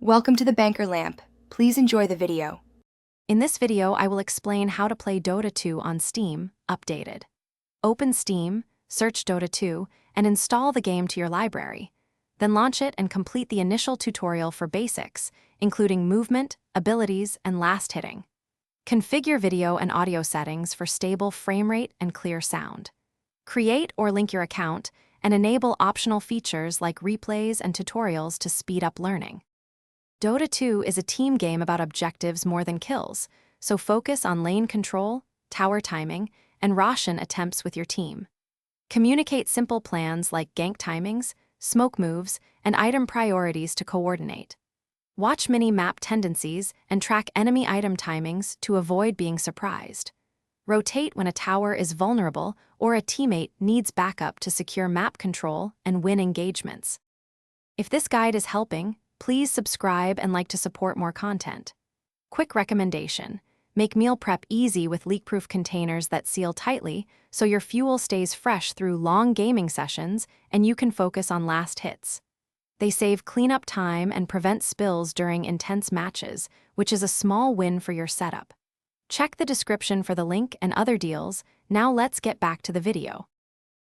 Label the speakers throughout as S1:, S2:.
S1: Welcome to the Banker Lamp. Please enjoy the video.
S2: In this video, I will explain how to play Dota 2 on Steam, updated. Open Steam, search Dota 2, and install the game to your library. Then launch it and complete the initial tutorial for basics, including movement, abilities, and last hitting. Configure video and audio settings for stable frame rate and clear sound. Create or link your account, and enable optional features like replays and tutorials to speed up learning. Dota 2 is a team game about objectives more than kills, so focus on lane control, tower timing, and Roshan attempts with your team. Communicate simple plans like gank timings, smoke moves, and item priorities to coordinate. Watch mini-map tendencies and track enemy item timings to avoid being surprised. Rotate when a tower is vulnerable or a teammate needs backup to secure map control and win engagements. If this guide is helping, please subscribe and like to support more content. Quick recommendation: make meal prep easy with leak-proof containers that seal tightly so your fuel stays fresh through long gaming sessions and you can focus on last hits. They save cleanup time and prevent spills during intense matches, which is a small win for your setup. Check the description for the link and other deals. Now let's get back to the video.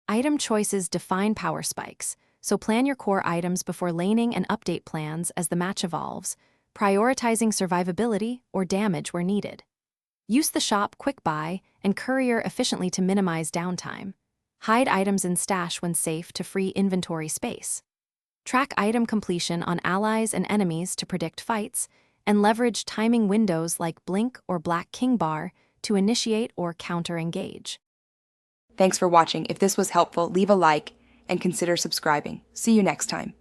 S2: Item choices define power spikes, so plan your core items before laning and update plans as the match evolves, prioritizing survivability or damage where needed. Use the shop quick buy and courier efficiently to minimize downtime. Hide items in stash when safe to free inventory space. Track item completion on allies and enemies to predict fights, and leverage timing windows like Blink or Black King Bar to initiate or counter-engage.
S1: Thanks for watching. If this was helpful, leave a like and consider subscribing. See you next time.